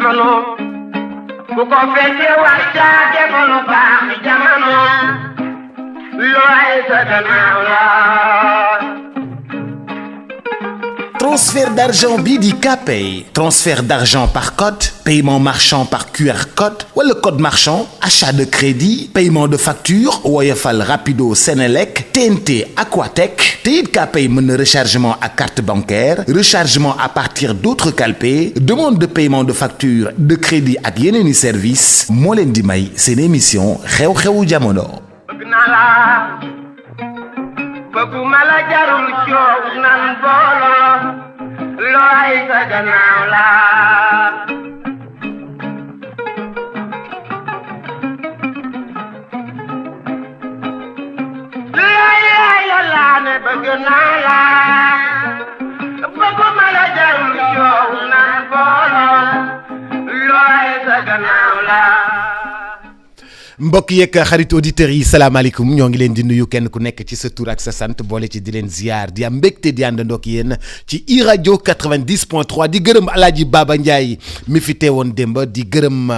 jamono ku ko fekke wàcca defoon baax jamono looy sa gannaaw la. Transfert d'argent bii di Kpay transfert d'argent par code paiement marchand par QR code wala code marchand achat de crédit paiement de facture Woyofal Rapido Senelec TNT Aquatech te it Kpay mën na rechargement à carte bancaire rechargement à partir d'autres calpes demande de paiement de facture de crédit ak yeneeni service moo leen di may seen émission xew-xewu jamono. bëgguma la jarul coow nan booloo looy sa gannaaw la. laa ne bëgg naa la bëgguma la jarul coow nan booloo looy sa gannaaw la. mbokk yeeg xarit auditeurs yi salaamaaleykum ñoo ngi leen di nuyu kenn ku nekk ci sa tur ak sa sant boole ci di leen ziar di am mbégte di àndandoo ak yéen ci iRadio 90.3 di gërëm Alaaji Baba Ndiaye mi fi teewoon démb di gërëm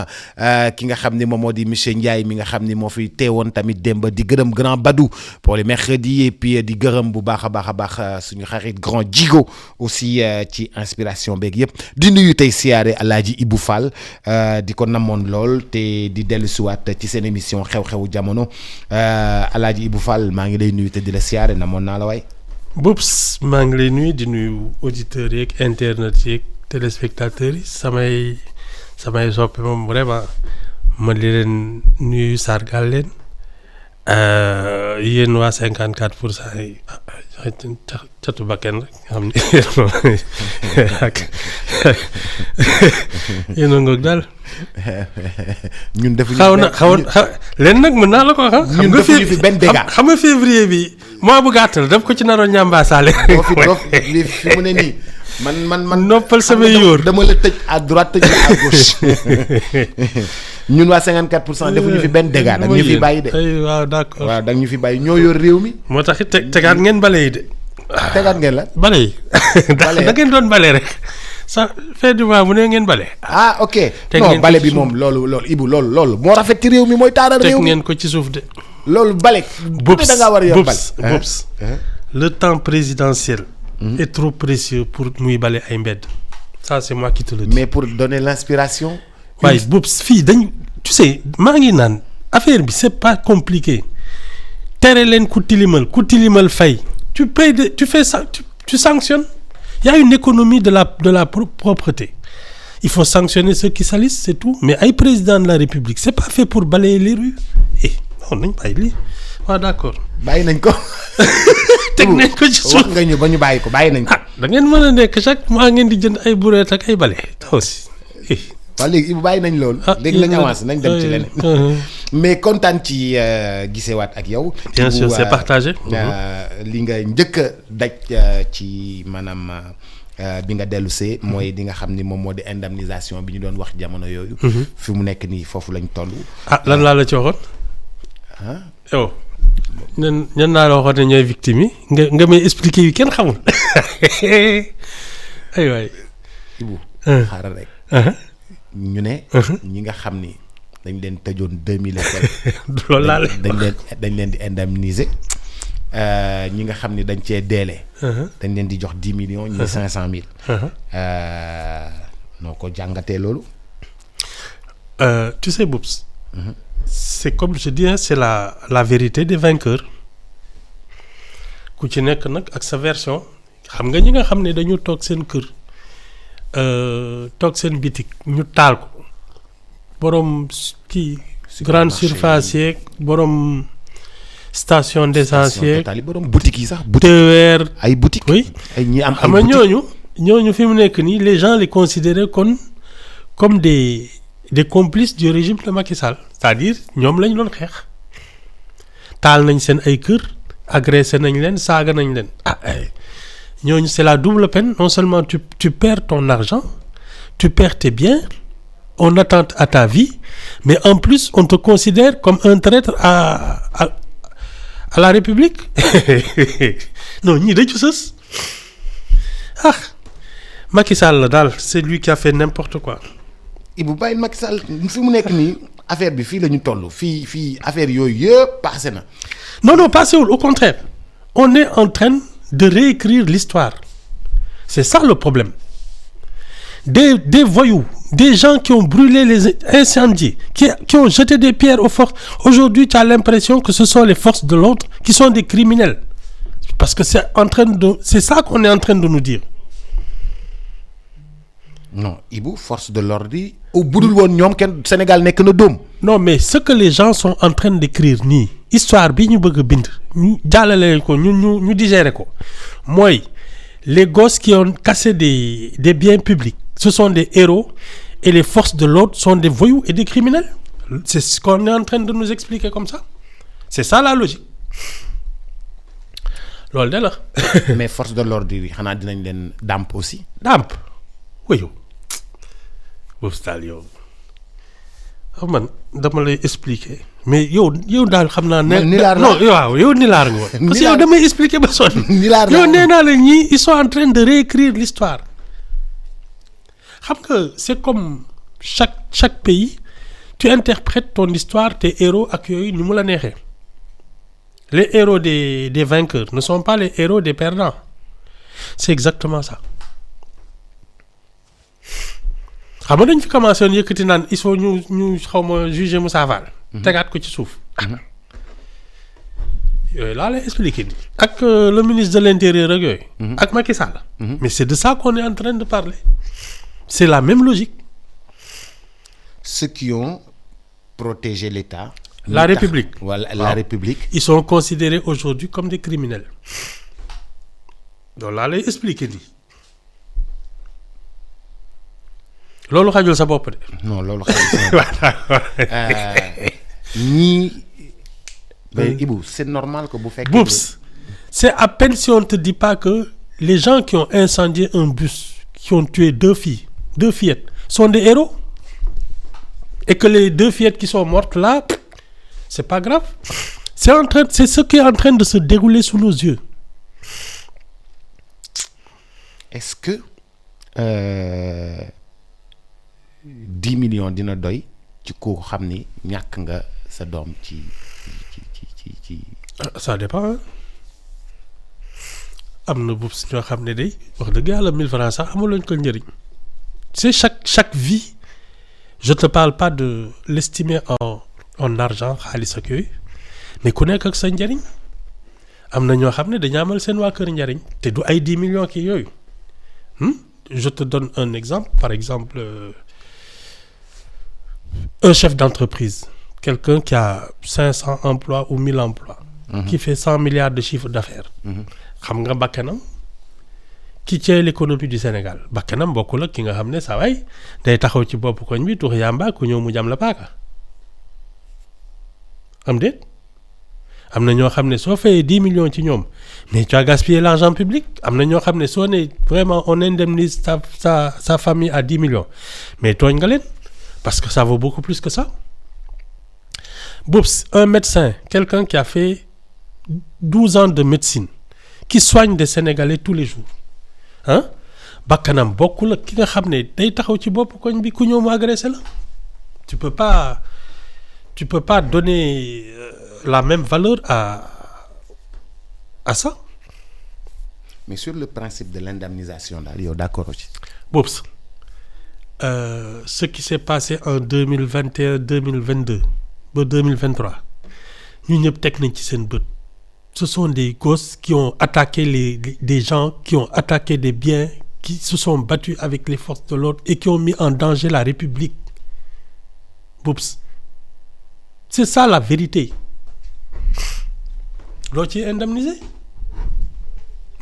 ki nga xam ne moom moo di monsieur Ndiaye mi nga xam ne moo fi teewoon tamit démb di gërëm grand Badou pour les mercredis et puis di gërëm bu baax a baax suñu xarit grand Djigo aussi ci inspiration beeg yëpp di nuyu tey siyaare Alaaji Ibou Fall di ko namoon lool te di dellusiwaat ci seen émission xew-xewu jamono Alaaji Ibou Fall maa ngi lay nuyu te di la siyaare namoon naa la waay. Boubs maa ngi lay nuyu di nuyu auditeurs yeeg internet yeeg téléspectateurs yi samay soppe moom vraiment ma di leen nuyu sargal leen yéen waa 54% yi catu bakken rek xam ne yéen a ngoog daal. ñun defuñu xaw leen nag mën naa la ko wax. ñun defuñu fi benn dégât xam nga février bi mois bu gàttal daf ko ci naroon ñambaasaale. fi mu ne nii man noppal samay yóor dama la tëj à droite tëj à gauche ñun waa 54% defuñu fi benn dégât dag ñu fi bàyyi de. waaw d'accord waaw dag ñu fi bàyyi ñoo yor réew mi. moo tax it tegaat ngeen bale yi de. tegaat ngeen la. bale yi da ngeen doon bale rek. sa fin du mois mu ne ngeen bale. ah ok non bale bi moom loolu Ibou loolu moo rafet ci réew mi mooy taaral réew mi. teg ngeen ko ci suuf de. loolu bale. Boubs da ngaa war a yor bale. Boubs le temps présidentiel. est trop précieux pour muy bale ay mbedd. ça c'est moi qui te le dis. mais pour donner l'inspiration. waaye Boubs fii dañ tu sais maa ngi naan affaire bi c'est pas compliqué tere leen ku tilimal fay tu payes tu fais ça tu sanctionnes. Il y a une économie de la propreté. Il faut sanctionner ceux qui salissent, c'est tout. Mais ay président de la République, c'est pas fait pour balayer les rues. Non nañ bàyyi lii waaw d'accord. bàyyi nañ ko. teg nañ ko ci suuf wax nga ñu ba ñu bàyyi ko bàyyi nañ ko. da ngeen mën a nekk chaque mois ngeen di jënd ay brouette ak ay balai aussi. waaw léegi bàyyi nañ loolu. léegi nañ avancé nañ dem ci leneen. mais kontaan ci gisewaat ak yow. bien sûr c'est partagé. li nga njëkk a daj ci maanaam bi nga dellusee. mooy di nga xam ni moom moo di indemnisation bi ñu doon wax jamono yooyu. fi mu nekk nii foofu lañ toll. lan laa la ci waxoon. yow ñan naa la waxoon ne ñooy victimes yi nga may expliquer yu kenn xamul. ay waay. Ibou xaaral rek. ñu ne. ñi nga xam ni dañ leen tëjoon 2000 loolu laa dañ leen di indemniser ñi nga xam ni dañ cee deele. dañ leen di jox 10 millions ñi 500 000. noo ko jàngatee loolu. Tu sais Boubs. C'est comme je dis c'est la vérité des vainqueurs ku ci nekk nag ak sa version xam nga ñi nga xam ne dañu toog seen kër. toog seen bitik ñu taal ko borom kii grande surface yeeg borom station d'essence yeeg borom boutique yi sax. TER ay boutique oui ay ñi am xam nga ñooñu fi mu nekk nii les gens les considéraient comme des complices du régime de Macky Sall c'est-à-dire ñoom lañ doon xeex taal nañ seen ay kër agressé nañ leen saaga nañ leen ñooñu c'est la double peine non seulement tu perds ton argent tu perds tes biens on attente à ta vie mais en plus on te considère comme un traître à la République non ñii dañu sës Macky Sall la daal c'est lui qui a fait n'importe quoi Ibou bàyyi Macky Sall fi mu nekk nii affaire bi fii la ñu toll fii affaire yooyu yëpp passé na. Non, passé wul, au contraire. On est en train de réécrire l'histoire. C'est ça le problème. Des voyous, des gens qui ont brûlé les incendiés, qui ont jeté des pierres aux forces. Aujourd'hui, tu as l'impression que ce sont les forces de l'ordre qui sont des criminels. Parce que c'est ça qu'on est en train de nous dire. Non, Ibou, force de l'ordre yi au budul woon ñoom kenn Sénégal nekk na dóom. Non, mais ce que les gens sont en train d'écrire nii histoire bi ñu bëgg a bind ñu jàllale ko ñu digérer ko mooy les gosses qui ont cassé des biens publics ce sont des héros et les forces de l'ordre sont des voyous et des criminels. C'est ce qu'on est en train de nous expliquer comme ça. C'est ça la logique. Loolu de la. Mais force de l'ordre yi xanaa dinañ leen dàmp aussi. Dàmp woyo boobu daal yow man dama lay expliquer mais yow daal xam naa ne. nilaar non waaw yow nilaar nga woon. parce que yow damay expliquer ba sonn. nilaar yow nee naa la ñii ils sont en train de réécrire l'histoire xam nga c'est comme chaque pays tu interprètes ton histoire tes héros ak yooyu ni mu la neexee les héros des vainqueurs ne sont pas les héros des perdants c'est exactement ça. xam nga dañ fi commencé woon yëkkati naan il faut ñu xaw ma juger Moussa Fall. tegaat ko ci suuf. yooyu laa lay expliquer nii. ak le ministre de l'intérieur ak yooyu. ak Macky Sall. mais c'est de ça qu'on est en train de parler. c'est la même logique. Ceux qui ont protégé l'État. La République. Voilà, la République. Ils sont considérés aujourd'hui comme des criminels. loolu laa lay expliquer nii. loolu xajul sa bopp de. non loolu xajul sa bopp. ñii. mais Ibou c'est normal que bu fekkee. Boups c'est à peine si on te dit pas que les gens qui ont incendié un bus qui ont tué deux fillettes sont des héros et que les 2 fillettes qui sont mortes là c'est pas grave c'est ce qui est en train de se dérouler sous nos yeux. Est-ce que 10 millions dina doy ci ko xam ni ñàkk nga sa doom ci. ça dépend am na boobu ñoo xam ne day wax dëgg yàlla 1000 francs sax amul ko njëriñ. c'est chaque vie je te parle pas de l'estimer en argent xaalis ak yooyu mais ku nekk ak sa njëriñ am na ñoo xam ne dañu amal seen waa kër njëriñ te du ay 10 millions kii yooyu. Je te donne un exemple, par exemple, un chef d'entreprise, quelqu'un qui a 500 emplois ou 1000 emplois, qui fait 100 milliards de chiffre d'affaires. Xam nga bakkanam qui tient l'économie du Sénégal bakkanam bokkul ak ki nga xam ne saa waay day taxaw ci bopp koñ bi tux yàmba ku ñëw mu jam la paaka am déet am na ñoo xam ne soo fayee 10 millions ci ñoom mais tu as gaspillé l'argent public am na ñoo xam ne soo ne vraiment on indemnise sa famille à 10 millions mais tooñ nga leen parce que ça vaut beaucoup plus que ça. Boups, un médecin, quelqu'un qui a fait 12 ans de médecine, qui soigne des Sénégalais tous les jours, bakkanam bokkul ak ki nga xam ne day taxaw ci bopp koñ bi ku ñëw mu agressé la. Tu peux pas donner la même valeur à ça. Mais sur le principe de l'indemnisation daal yow d'accord aussi. Boups, ce qui s'est passé en 2021 2022 ba 2023 ñu ñëpp teg nañ ci seen bët. Ce sont des gosses qui ont attaqué des gens, qui ont attaqué des biens, qui se sont battus avec les forces de l'ordre et qui ont mis en danger la République. Boups. C'est ça la vérité. Loo ci indemnisé?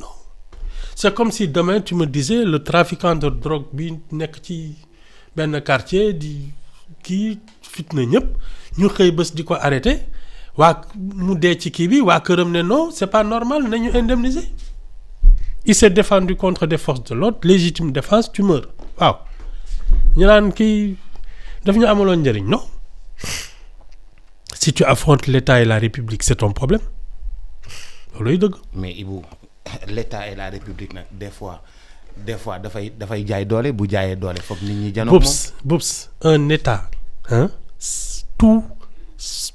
Non. C'est comme si demain tu me disais le trafiquant de drogue bi nekk ci benn quartier di kii fitna ñëpp ñu xëy bés di ko arrêté waa mu dee ci kii bi waa këram ne non c'est pas normal nañu indemniser. Il s'est défendu contre des forces de l'ordre, légitime défense, tu meurs. waaw ñu naan kii daf ñu amaloon njëriñ non. Si tu affrontes l'État et la République, c'est ton problème. looluy dëgg. Mais Ibou, l'État et la République nag des fois des fois dafay jaay doole bu jaayee doole foog nit ñi janoo moom. Boubs, un État, hein, tout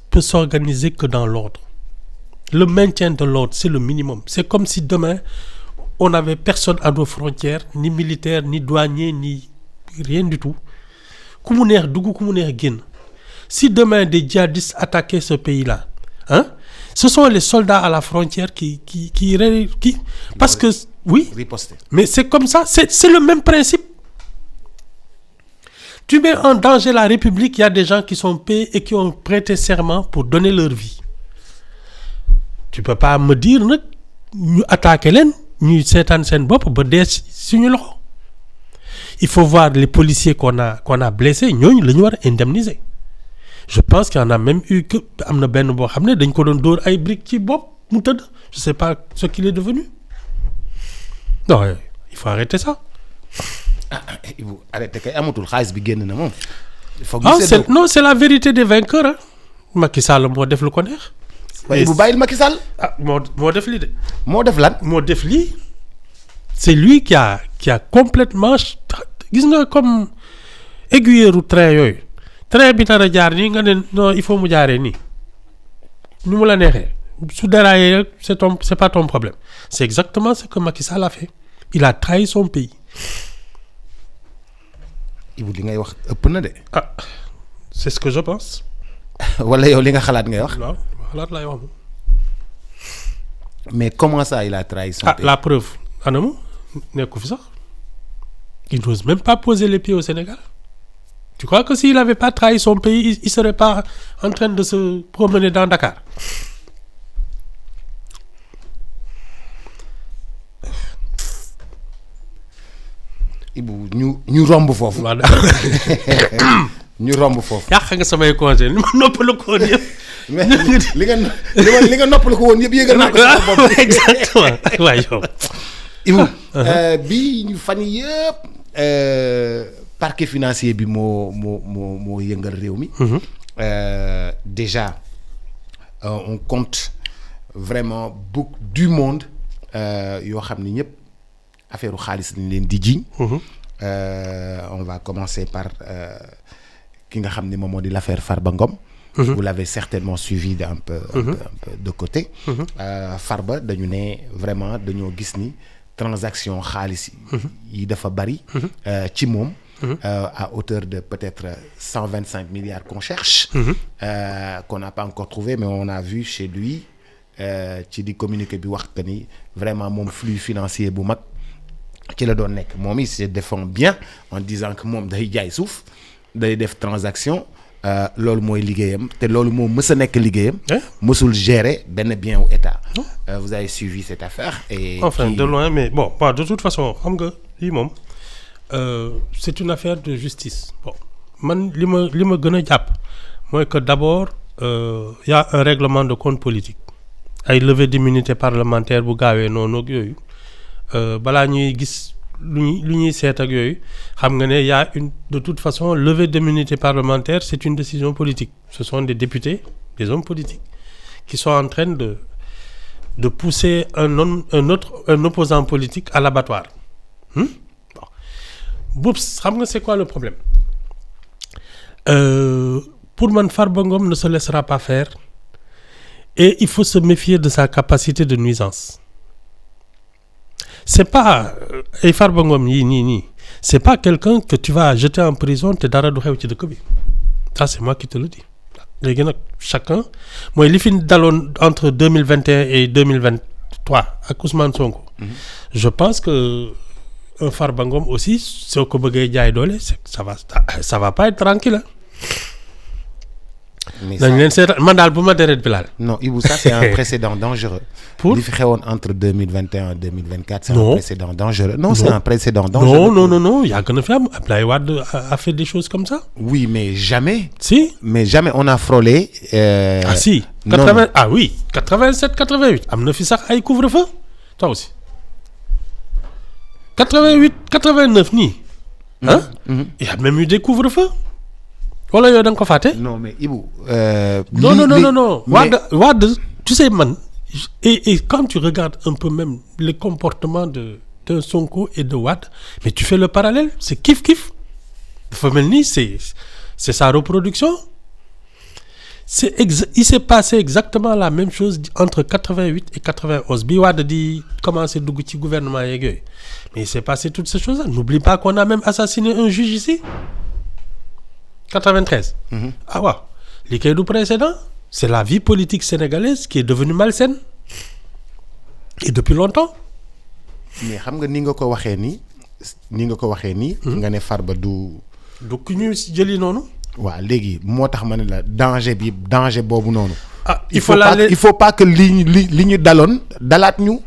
peut s'organiser que dans l'ordre. Le maintien de l'ordre, c'est le minimum. C'est comme si demain, on n'avait personne à nos frontières, ni militaire, ni douanier, ni rien du tout. Ku mu neex dugg ku mu neex génn. Si demain des djihadistes attaquaient ce pays-là, hein, ce sont les soldats à la frontière qui parce que oui, Riposter. mais c'est comme ça, c'est le même principe. Tu mets en danger la République, il y a des gens qui sont payés et qui ont prêté serment pour donner leur vie. Tu peux pas me dire nag ñu attaquer leen ñuy seetaan seen bopp ba dee suñu loxo. Il faut voir les policiers qu'on a blessés ñooñu la ñu war a indemniser. Je pense qu'il y en a même eu que am na benn boo xam ne dañ ko doon dóor ay briques ci bopp mu tëdd. Je sais pas ce qu'il est devenu. Non, il faut arrêter ça. Ibu arrêté kay amatul xaalis bi génn na moom. Non, c'est la vérité des vainqueurs ah. Macky Sall moo def lu ko neex. waaye Ibu bàyyil Macky Sall. moo def lii de. moo def lan. moo def lii. C'est lui qui a complètement gis nga comme aiguilleru train yooyu. train bi nar a jaar nii nga ne non il faut mu jaaree nii. ni mu la neexee. su déraillé rek c'est pas ton problème. C'est exactement ce que Macky Sall a fait. Il a trahi son pays. Ibu li ngay wax ëpp na de. C'est ce que je pense. wala yow li nga xalaat ngay wax. waaw xalaat laay wax. mais comment ça il a trahi son pays. La preuve anamu nekku fi sax. Il n'ose même pas poser les pieds au Sénégal. Tu crois que s'il n'avait pas trahi son pays, il serait pas en train de se promener dans Dakar? Ibu ñu romb foofu. ñu romb foofu. yàq nga samay congé li ma noppalu ko woon yëpp. mais li nga noppalu ko woon yëpp yëgal naa ko sama bopp. Exactement waaye yow. Ibu bi ñu fan yii yëpp parquet financier bi moo yëngal réew mi. Déjà on compte vraiment beaucoup du monde yoo xam ni ñëpp affaire xaalis lañ leen di jiñ. On va commencer par ki nga xam ne moom moo di l'affaire Farba Ngom. Vous l'avez certainement suivi un peu de côté. Farba dañu ne vraiment dañoo gis ni transaction xaalis yi dafa bari. ci moom. À hauteur de peut-être 125 milliards qu'on cherche. Qu'on n'a pas encore trouvé mais on a vu chez lui ci di communiqué bi wax que ni vraiment moom flux financier bu mag. ci la doon nekk moom il se défend bien en disant que moom day jaay suuf day def transaction loolu mooy liggéeyam te loolu moo mës a nekk liggéeyam. mësul gérer benn bien wu état. Vous avez suivi cette affaire. Et enfin de loin mais bon de toute façon xam nga lii moom c'est une affaire de justice. Bon man li ma gën a jàpp mooy que d'abord y a un règlement de compte politique ay levée d'immunité parlementaire bu gaawee noonu ak yooyu. balaa ñuy gis lu ñuy seet ak yooyu xam nga ne y a de toute façon levée d'immunité parlementaire c'est une décision politique. Ce sont des députés, des hommes politiques qui sont en train de pousser un opposant politique à l'abattoir. Bon. Boubs xam nga c'est quoi le problème? Pour man Farba Ngom ne se laissera pas faire et il faut se méfier de sa capacité de nuisance. C'est pas ay Farba Ngom yii nii c'est pas quelqu'un que tu vas jeter en prison te dara du xew ci dëkk bi. Ça c'est moi qui te le dis. Léegi nag chacun mooy li fi daloon entre 2021 et 2023 ak Ousmane Sonko. Je pense que un Farba Ngom aussi soo ko bëggee jaay doole ça va pas être tranquille. dañ leen seetal man daal bu ma deret bi laal. Non Ibou ça c'est un précédent dangereux. Pour li fi xewoon entre 2021 et 2024. C'est un précédent dangereux. Non c'est un précédent dangereux. Non yàgg na fi am Abdoulaye Wade a fait des choses comme ça. Oui mais jamais. Si mais jamais on a frôlé. Ah si. 80 ah oui 87 88 am na fi sax ay couvre-feu toi aussi. 88 89 nii. Hein? Il y a même eu des couvre-feux. wala yow da nga ko fàtte. Non mais Ibou. Non. Wade tu sais man et quand tu regardes un peu même le comportement de de Sonko et de Wade mais tu fais le parallèle c'est kiff dafa mel ni c'est sa reproduction il s'est passé exactement la même chose entre 88 et 91 bi Wade di commencer dugg ci gouvernement yeeg yooyu mais il s'est passé toutes ces choses-là n'oublie pas qu'on a même assassiné un juge ici 93 ah waaw li kay du précédent c'est la vie politique sénégalaise qui est devenue malsaine et depuis longtemps mais xam nga ni nga ko waxee nii nga ne Farba du ku ñu jëli noonu waaw léegi moo tax ma ne la danger boobu noonu il faut pas que li ñu daloon dalaat ñu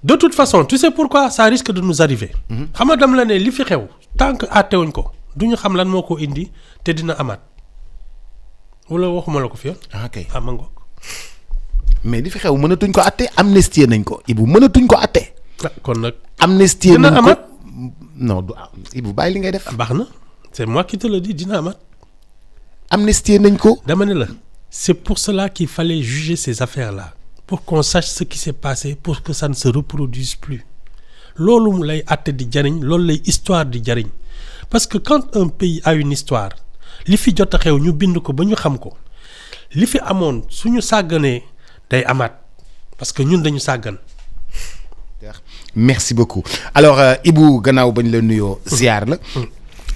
de toute façon tu sais pourquoi ça risque de nous arriver xam nga dama la ne li fi xew tant que àttewuñ ko duñu xam lan moo ko indi te dina amaat wala waxuma la ko fi yoon ok ma ngoog mais li fi xew mënatuñ ko àtte amnistie nañ ko Ibou mënatuñ ko àtte kon nag amnistie dina nañ ko amaat non du Ibou bàyyi li ngay def baax na c'est moi qui te le dis dina amaat amnistie nañ ko dama ne la c'est pour cela qu'il fallait juger ces affaires-là pour qu'on sache ce qui s'est passé pour que ça ne se reproduise plus loolu lay àtte di jariñ loolu lay histoire di jariñ parce que quand un pays a une histoire li fi jot a xew ñu bind ko ba ñu xam ko li fi amoon suñu sàgganee day amaat parce que ñun dañu sàggan. merci beaucoup alors Ibou gannaaw bañ la nuyoo ziar la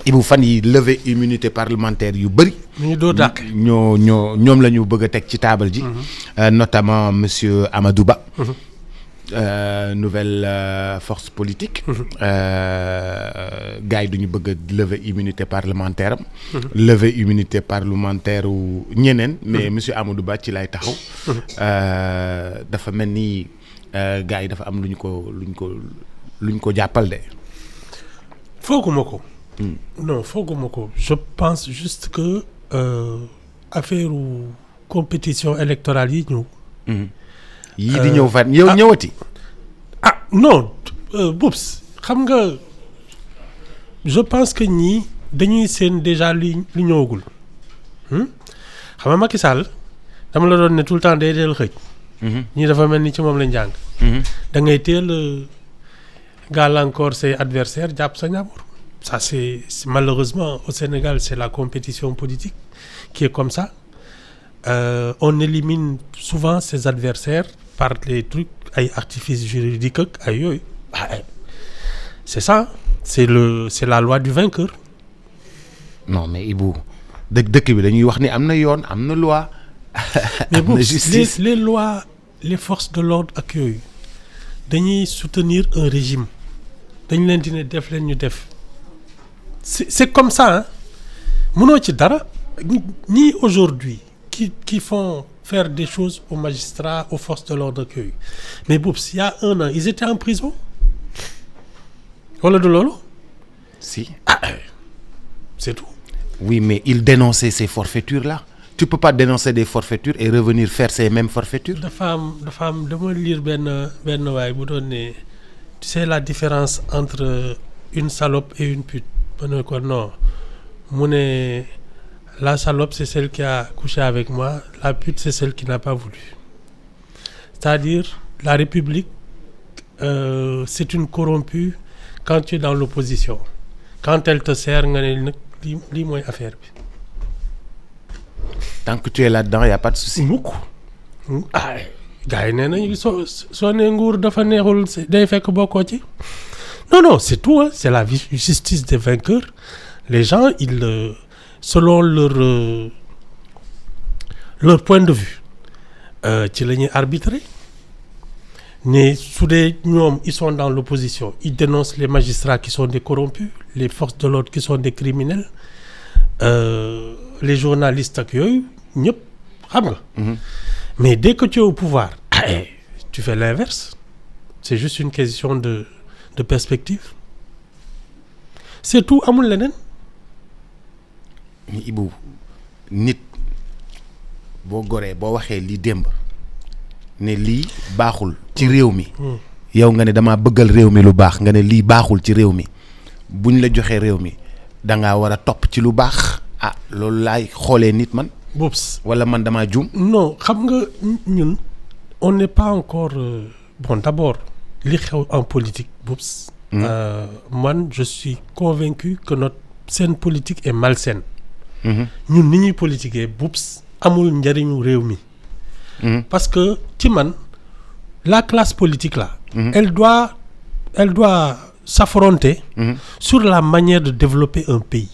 Ibou fan yi levée immunité parlementaire yu bëri ñu doo dàq ñoom la ñu bëgg a teg ci table ji notamment monsieur Amadou Ba nouvelle force politique gars yi duñu bëgg a lever immunité parlementaire am lever immunité parlementaire u ñeneen mais monsieur Amadou Ba ci lay taxaw dafa mel ni gars yi dafa am luñ ko jàppal de fooguma ko non fooguma ko je pense juste que affaire compétition électorale yi ñëw yii di ñëw fan yow ñëwati non Boubs xam nga je pense que ñii dañuy seen déjà li ñëwagul xam nga Macky Sall dama la doon ne tout le temps day teel xëj ñii dafa mel ni ci moom lañ jàng da ngay teel gàllankoor say adversaire jàpp sa ñaabur ça c'est malheureusement au Sénégal c'est la compétition politique qui est comme ça on élimine souvent ses adversaires par les trucs ay artifices juridiques ak ay yooyu c'est ça c'est la loi du vainqueur. non mais Ibou dëkk bi dañuy wax ni am na yoon am na loi mais am na justice les lois les forces de l'ordre ak yooyu dañuy soutenir un régime dañ leen di ne def leen ñu def c'est comme ça hein mënoo ci dara ñii aujourd'hui qui font faire des choses aux magistrats aux forces de l'ordre ak yooyu mais boobu il y a 1 an ils étaient en prison wala du loolu si c'est tout. oui mais ils dénonçaient ces forfaitures là tu peux pas dénoncer des forfaitures et revenir faire ces mêmes forfaitures. dafa am dama lire benn waay bu doon ne tu sais la différence entre une salope et une pute ma ne ko non mu ne la salope c'est celle qui a couché avec moi la pute c'est celle qui n'a pas voulu c'est-à-dire la République c'est une corrompue quand tu es dans l'opposition quand elle te sert nga ne nag lii mooy affaire bi. tant que tu es là-dedans y a pas de souci. mukk gars yi nee nañu soo nee nguur dafa neexul day fekk bokkoo ci non c'est tout hein c'est la justice des vainqueurs les gens ils selon leur point de vue ci la ñuy arbitrer mais su dee ñoom ils sont dans l'opposition ils dénoncent les magistrats qui sont des corrompus les forces de l'ordre qui sont des criminels les journalistes ak yooyu ñëpp xam nga. mais dès que tu es au pouvoir tu fais l'inverse c'est juste une question de perspective c'est tout amul leneen. Ibou nit boo goree boo waxee lii démb ne lii baaxul ci réew mi yow nga ne damaa bëggal réew mi lu baax nga ne lii baaxul ci réew mi buñ la joxee réew mi dangaa war a topp ci lu baax loolu laay xoolee nit man. Boubs wala man damaa juum. non xam nga ñun on n'est pas encore bon d'abord li xew en politique Boubs. Man je suis convaincu que notre scène politique est malsaine. ñun ni ñuy politiquer Boubs amul njariñu réew mi. parce que ci man la classe politique là. elle doit s'affronter sur la manière de développer un pays.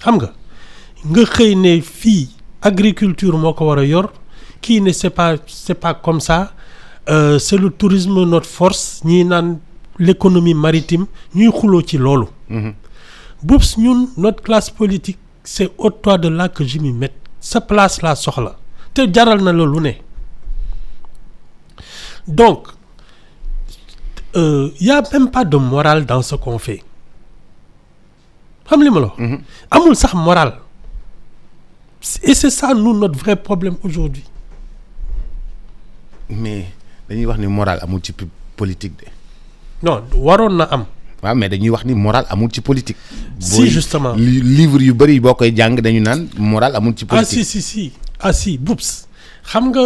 xam nga xëy ne fii agriculture moo ko war a yor kii ne c'est pas comme ça c'est le tourisme notre force ñii naan l'économie maritime ñuy xuloo ci loolu. Boubs ñun notre classe politique c'est au-delà de là que je m'y mette sa place laa soxla te jaral na la lu ne donc y a même pas de morale dans ce qu'on fait xam li ma la amul sax morale et c'est ça nous notre vrai problème aujourd'hui. mais dañuy wax ni morale amul ci politique de. non waroon na am. waaw mais dañuy wax ni morale amul ci politique. si justement livre yu bëri boo koy jàng dañu naan morale amul ci politique. si Boubs xam nga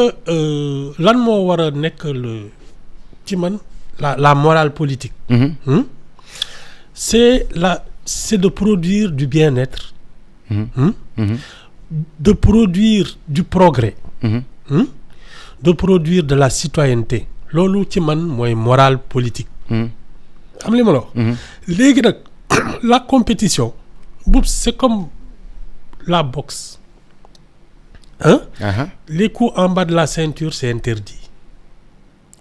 lan moo war a nekk ci man la morale politique. c'est de produire du bien-être. De produire du progrès. De produire de la citoyenneté. loolu ci man mooy morale politique. xam li ma la wax. léegi nag la compétition Boubs c'est comme la boxe. Les coups en bas de la ceinture c'est interdit.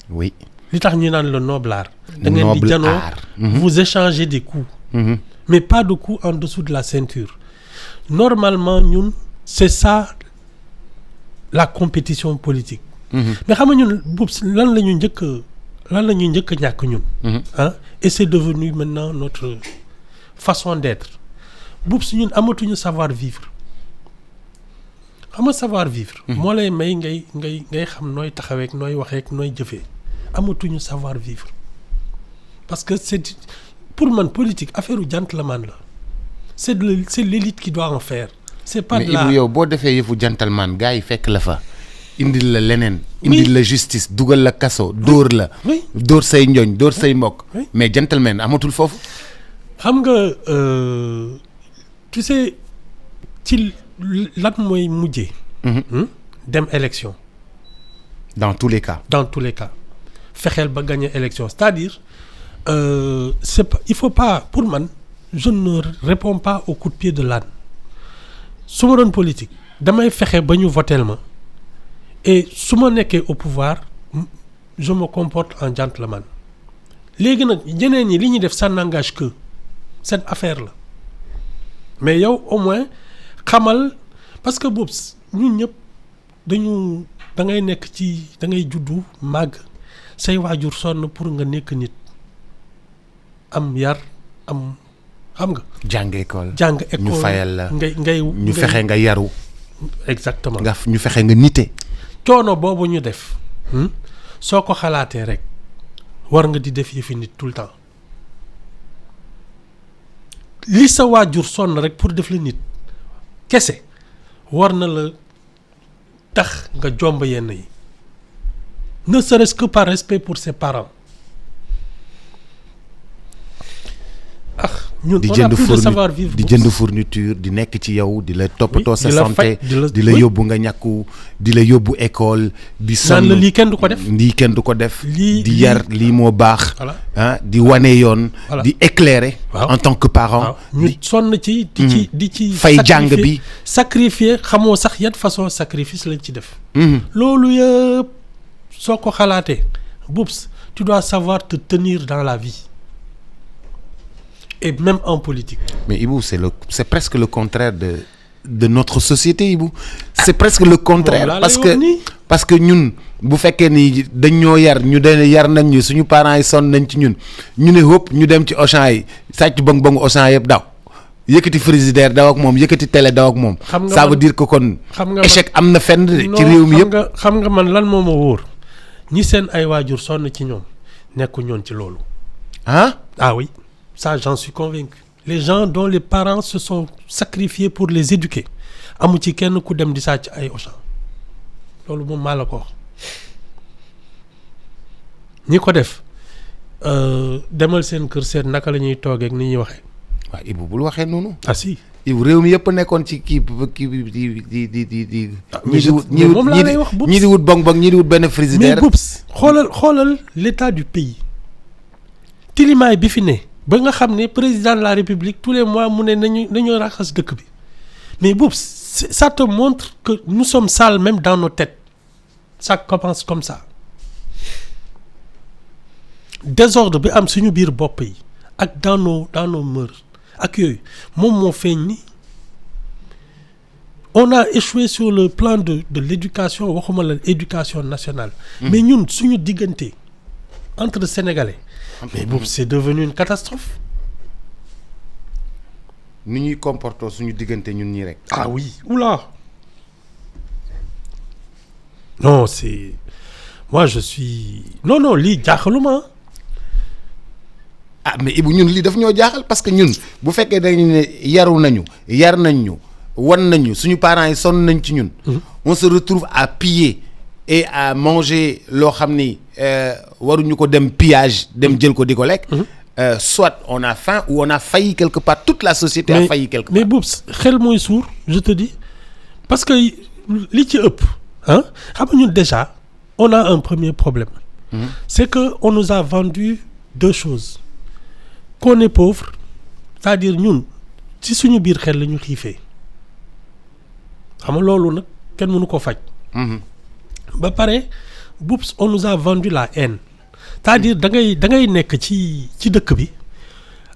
oui. li tax ñu naan le noble art. da ngeen di janoo vous échangez des coups. mais pas de coups en dessous de la ceinture. normalement ñun c'est ça la compétition politique. mais xam nga ñun Boubs lan la ñu njëkk a ñàkk ñun. et c'est devenu maintenant notre façon d'être. Boubs ñun amatuñu savoir vivre. xam nga savoir vivre. moo lay may ngay xam nooy taxawee ak nooy waxee ak nooy jëfee. amatuñu savoir vivre parce que c'est pour man politique affaire u gentleman la c'est l'élite qui doit en faire. c'est pas de la mais yow boo defee yëfu gentleman gars yi fekk la fa indil la leneen. indil la justice dugal la kaso dóor la. dóor say njoñ dóor say mbokk. mais gentleman amatul foofu. xam nga tu sais ci lan mooy mujjee. dem élection. dans tous les cas. fexeel ba gagner élection c'est-à-dire il faut pas pour man je ne réponds pas au coup de pied de l'âne su ma doon politique damay fexe ba ñu voteel ma et su ma nekkee au pouvoir je me comporte en gentleman. léegi nag ñeneen ñi li ñuy def ça n'engage que cette affaire la mais yow au moins xamal parce que Boubs ñun ñëpp da ngay nekk ci da ngay juddu màgg. say waajur sonn pour nga nekk nit am yar am xam nga. jàng école ñu fayal la ngay ñu fexe nga yaru. exactement ñu fexe nga nite. coono boobu ñu def soo ko xalaatee rek war nga di def yëfi nit tout le temps li sa waajur sonn rek pour def la nit kese war na la tax nga jomb yenn yi. ne serait-ce que par respect pour ses parents. ñun on a plus de savoir vivre. di jënd fourniture di nekk ci yow di la toppatoo sa santé di la yóbbu nga ñàkku di la yóbbu école. di sonn la lii kenn du ko def. lii kenn du ko def. di yar lii moo baax. di wane yoon. di éclairer. en tant que parent. ñu sonn ci di ci fay jàng bi sacrifier xamoo sax yan façon sacrifice lañ ci def. loolu yëpp. soo ko xalaatee Boubs tu dois savoir te tenir dans la vie et même en politique. mais Ibou c'est presque le contraire de notre société Ibou c'est presque le contraire parce que ñun bu fekkee ni dañ ñoo yar yar nañ ñu suñu parents yi sonn nañ ci ñun ñu ne hop ñu dem ci Auchan yi sàcc bong Auchan yëpp daw yëkkati frigidaire daw ak moom yëkkati télé daw ak moom. ça veut dire que kon échec am na fenn ci réew mi yëpp. xam nga man lan moo ma wóor ñi seen ay waajur sonn ci ñoom nekku ñoon ci loolu. ah oui ça j'en suis convaincu. les gens dont les parents se sont sacrifiés pour les éduquer amu ci kenn ku dem di sàcc ay Auchan loolu moom maa la ko wax ñi ko def demal seen kër seet naka la ñuy toogee ak ni ñuy waxee. waaw Ibou bul waxee noonu. ah si. Ibou réew mi yëpp nekkoon ci kii di. mais moom laa lay wax Boubs ñii di wut bong bong ñii di wut benn frigidaire. mais Boubs xoolal l'état du pays tilimaay bi fi ne ba nga xam ne président de la république tous les mois mu ne nañu raxas dëkk bi mais Boubs ça te montre que nous sommes sales même dans nos têtes ça commence comme ça désordre bi am suñu biir bopp yi ak dans nos mœurs ak yooyu moom moo feeñ ni on a échoué sur le plan de l'éducation waxuma la éducation nationale. Mais ñun suñu diggante entre sénégalais. mais boobu c'est devenu une catastrophe. ni ñuy comporter suñu diggante ñun ñii rek. ah oui oula. non c'est moi je suis non lii jaaxaluma. ah mais Ibou ñun lii daf ñoo jaaxal parce que ñun bu fekkee dañu ne yar nañ ñu wan nañu suñu parents yi sonn nañ ci ñun. on se retrouve à piller et à manger loo xam ni waruñu ko dem pillage dem jël ko di ko lekk. Soit on a faim ou on a failli quelque part toute la société a failli quelque part. mais Boubs xel mooy suur je te dis parce que li ci ëpp ah xam nga ñun déjà on a un premier problème. C'est que on nous a vendu deux choses. Qu'on est pauvre c'est-à-dire ñun ci suñu biir xel la ñu xiifee xam nga loolu nag kenn mënu ko faj. ba pare Boubs on nous a vendu la haine c'est-à-dire da ngay nekk ci dëkk bi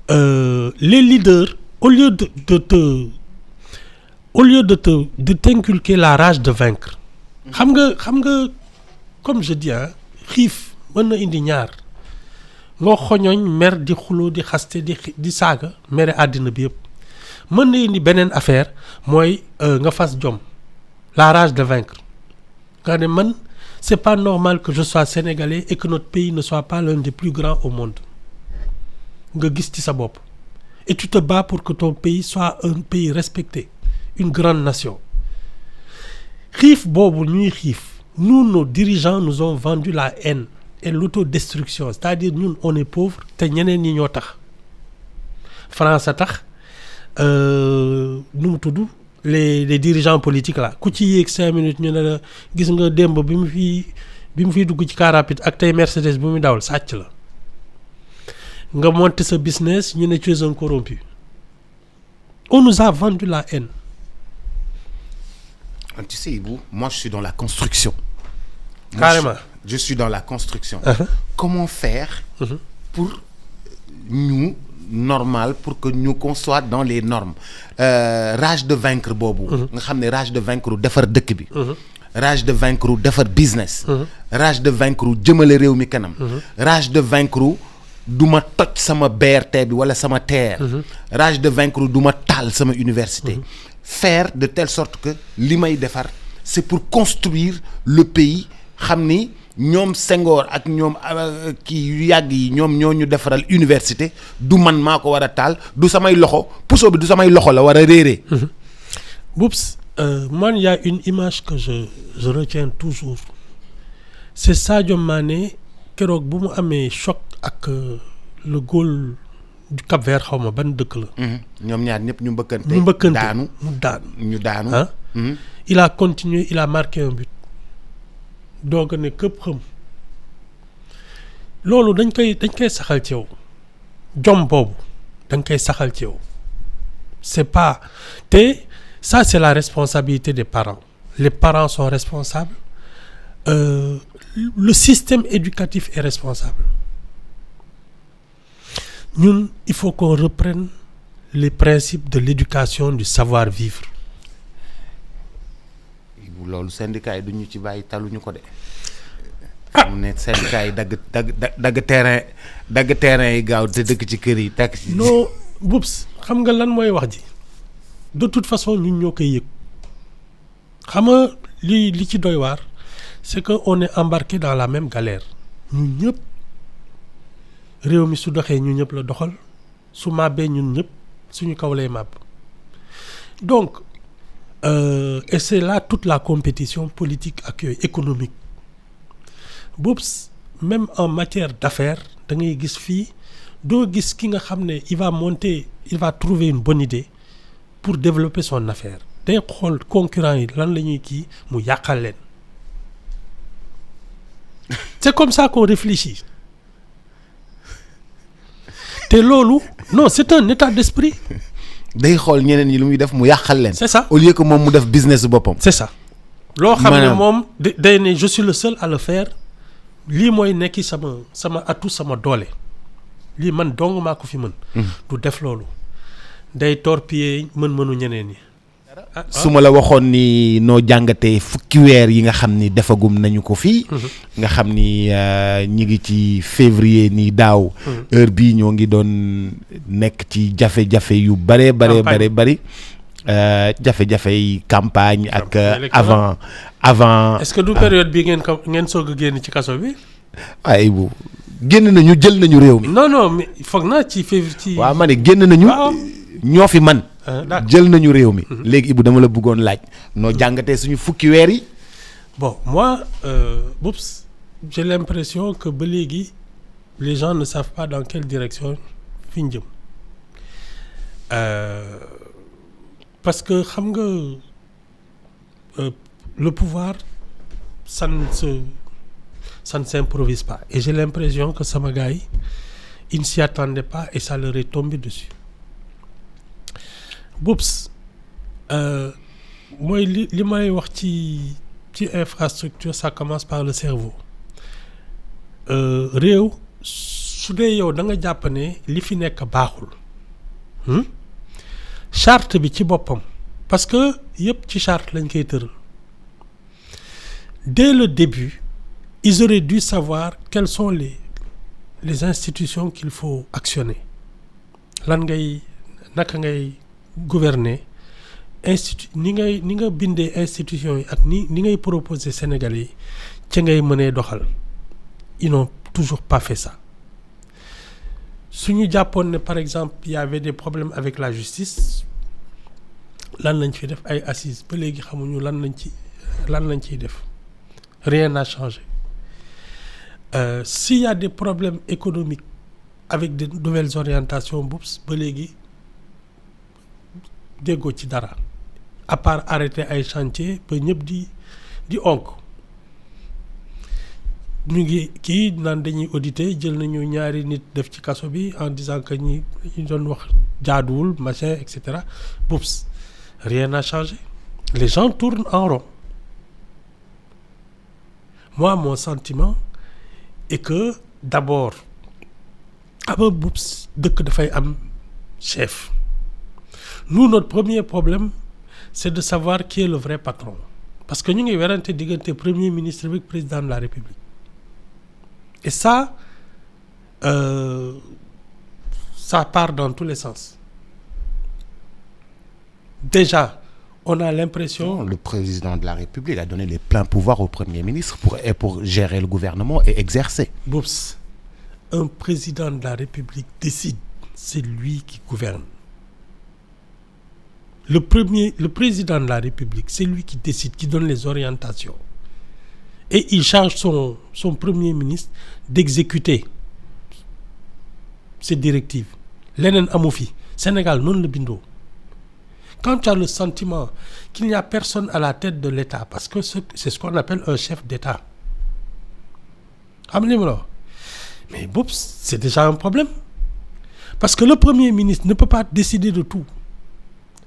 les leaders au lieu de t'inculquer la rage de vaincre. xam nga comme je dis xiif mën na indi ñaar. nga xoñoñ mer di xuloo di xaste di saaga mere àddina bi yëpp mën na indi beneen affaire mooy nga fas jom la rage de vaincre nga ne man c'est pas normal que je sois sénégalais et que notre pays ne soit pas l'un des plus grands au monde nga gis ci sa bopp et tu te bats pour que ton pays soit un pays respecté une grande nation xiif boobu ñuy xiif nous nos dirigeants nous ont vendu la haine et l'autodestruction c'est-à-dire ñun on est pauvre te ñeneen ñi ñoo tax France a tax nu mu tudd les dirigeants politiques là ku ci yéeg 5 minutes ñu ne la gis nga démb bi mu fiy dugg ci car rapide ak tey Mercedes bi mu dawal sàcc la nga monter sa business ñu ne tu es un corrompu on nous a vendu la haine. Tu sais Ibou, moi je suis dans la construction. Carrément. Je suis dans la construction. Comment faire pour ñu normal pour que ñu qu'on soit dans les normes rage de vaincre boobu. nga xam ne rage de vaincre defar dëkk bi. rage de vaincre defar business. rage de vaincre jëmale réew mi kanam. rage de vaincre du ma toj sama BRT bi wala sama TER. rage de vaincre du ma taal sama université. Faire de telle sorte que li may defar c'est pour construire le pays xam ni. ñoom Senghor ak ñoom kii yu yàgg yi ñoom ñoo ñu defaral université du man maa ko war a taal du samay loxo puso bi du samay loxo la war a réeree. Boubs man y a une image que je retiens toujours c'est Sadio Mané keroog bu mu amee choc ak le goal du Cap-Vert xaw ma ban dëkk la. ñoom ñaar ñëpp ñu mbëkkante daanu ñu daanu. ah il a continué il a marqué un but. donc ne këpp xam loolu dañ koy saxal ci yow jom boobu dañ koy saxal ci yow c'est pas te ça c'est la responsabilité des parents les parents sont responsables le système éducatif est responsable ñun il faut qu'on reprenne les principes de l'éducation du savoir-vivre. loolu syndicat yi duñu ci bàyyi taluñu ko de. mu ne syndicat yi dagg terrain yi gaaw te dëkk ci kër yi takk ci. non Boubs xam nga lan mooy wax ji de toute façon ñun ñoo koy yëg xam nga li ci doy waar c'est que on est embarqué dans la même galère ñun ñëpp réew mi su doxee ñun ñëpp la doxal su màbbee ñun ñëpp suñu kaw lay màbb donc. Et c'est là toute la compétition politique ak yooyu économique Boubs même en matière d'affaires da ngay gis fii doo gis ki nga xam ne il va trouver une bonne idée pour développer son affaire day xool concurrent yi lan la ñuy kii mu yàqal leen c'est comme ça qu'on réfléchit te loolu non c'est un état d'esprit. day xool ñeneen ñi lu muy def mu yàqal leen. c'est ça au lieu que moom mu def business boppam. c'est ça. loo xam ne moom day ne je suis le seul à le faire lii mooy nekki sama atout sama doole lii man dong maa ko fi mën. du def loolu day torpiller mën-mënu ñeneen ñi. su ma la waxoon ni noo jàngatee fukki weer yi nga xam ni defagum nañu ko fii. nga xam ni ñi ngi ci février ni daaw. heure bii ñoo ngi doon nekk ci jafe-jafe yu bari. jafe-jafe yi campagne ak avant. est-ce que du période bi ngeen soog a génn ci kaso bi. ay bu génn nañu jël nañu réew mi. non mais foog naa ci février. waaw ma ne génn nañu. ñoo fi man. jël nañu réew mi. léegi Ibou dama la bëggoon laaj noo jàngatee suñu fukki weer yi. bon moi j'ai l'impression que ba léegi les gens ne savent pas dans quelle direction fi ñu jëm parce que xam nga le pouvoir ça ne s'improvise pas et j'ai l'impression que sama gars yi ils ne s'y attendaient pas et ça leur est tombé dessus. mooy li may wax ci infrastructure ça commence par le cerveau réew su dee yow da nga jàpp ne li fi nekk baaxul charte bi ci boppam parce que yëpp ci charte lañ koy tëral dès le début ils auraient dû savoir quelles sont les institutions qu'il faut actionner naka ngay gouverner ni nga bindee institutions yi ak ni ngay proposer Sénégalais yi ca ngay mënee doxal ils n'ont toujours pas fait ça su ñu jàppoon ne par exemple il y avait des problèmes avec la justice lan lañ fi def ay assises ba léegi xamuñu lan lañ ciy def rien n'a changé s'il y a des problèmes économiques avec de nouvelles orientations ba léegi déggoo ci dara à part arrêter ay chantier ba ñëpp di onk ñu ngi kii naan dañuy auditer jël nañu ñaari nit def ci kaso bi en disant que ñu doon wax jaaduwul machin et cetera rien n'a changé les gens tournent en rond moi mon sentiment est que d'abord dëkk dafay am chef. Nous, notre premier problème, c'est de savoir qui est le vrai patron. Parce que nous avons un premier ministre et président de la République. Et ça part dans tous les sens. Déjà, on a l'impression... Le président de la République a donné les pleins pouvoirs au premier ministre pour gérer le gouvernement et exercer. Un président de la République décide, c'est lui qui gouverne. Le président de la République, c'est lui qui décide, qui donne les orientations. Et il charge son premier ministre d'exécuter ces directives. Leneen amu fi Sénégal noonu la bindoo. Quand tu as le sentiment qu'il n'y a personne à la tête de l'État, parce que c'est ce qu'on appelle un chef d'État. Mais c'est déjà un problème. Parce que le premier ministre ne peut pas décider de tout.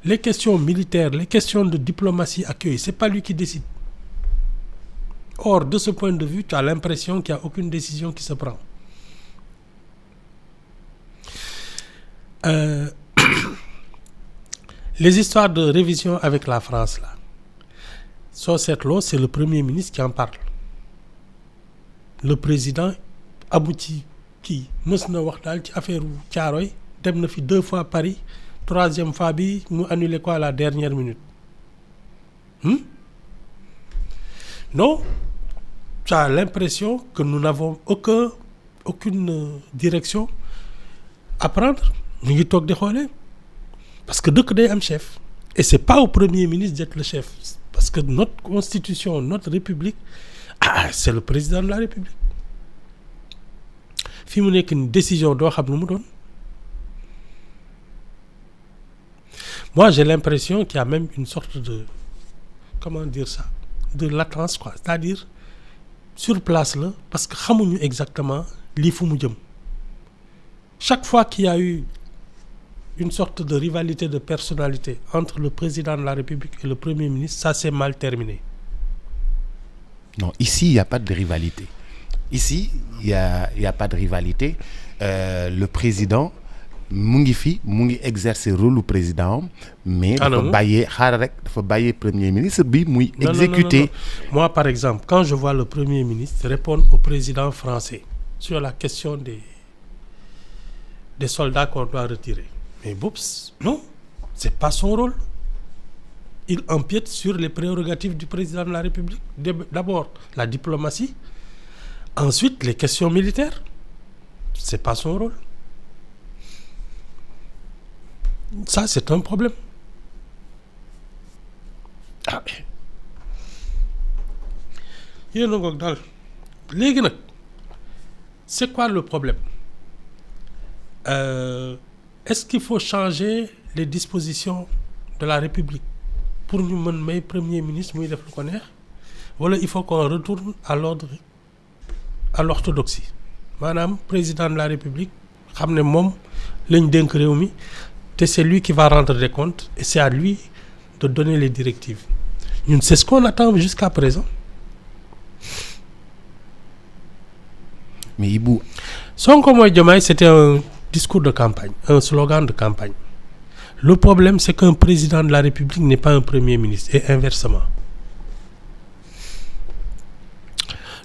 Les questions militaires, les questions de diplomatie accueillies, c'est pas lui qui décide. Or, de ce point de vue, tu as l'impression qu'il n'y a aucune décision qui se prend. Les histoires de révision avec la France, là, c'est le Premier ministre qui en parle. Le président aboutit qui mës na wax daal ci affaire Thiaroye dem na fi 2 fois Paris, 3e fois bi mu annulé quoi à la dernière minute. Non, tu as l'impression que nous n'avons aucune direction à prendre. Ñu ngi toog di xoolee parce que dëkk day am chef et c'est pas au Premier ministre d'être le chef parce que notre constitution, notre république, c'est le président de la République. fi mu nekk ni décision doo xam lu mu doon. Moi j'ai l'impression qu'il y a même une sorte de, comment dire ça, de latence quoi, c'est-à-dire sur place là, parce que xamuñu exactement lii fu mu jëm. Chaque fois qu'il y a eu une sorte de rivalité de personnalité entre le président de la République et le Premier ministre, ça s'est mal terminé. Non, ici, il n'y a pas de rivalité. Ici, il y a pas de rivalité. Le président mu ngi fi mu ngi exercer rôle lu président mais dafa bàyyee premier ministre bi muy exécuter. Non. Moi, par exemple, quand je vois le Premier ministre répondre au président français sur la question des soldats qu'on doit retirer, mais boups, non, c'est pas son rôle. Il empiète sur les prérogatives du président de la République. D'abord, la diplomatie. Ensuite, les questions militaires. C'est pas son rôle. Ça, c'est un problème. Ah, yéen a ngoog daal léegi nag c'est quoi le problème? Est-ce qu'il faut changer les dispositions de la République pour ñu mën may premier ministre muy def lu ko neex, wala il faut qu'on retourne à l'orthodoxie, maanaam président de la République xam ne moom lañ dénk réew mi te c'est lui qui va rendre des comptes et c'est à lui de donner les directives. Ñun c'est ce qu'on attend jusqu'à présent. Mais Ibou, Sonko mooy Diomaye, c'était un discours de campagne, un slogan de campagne. Le problème, c'est qu'un président de la République n'est pas un premier ministre et inversement.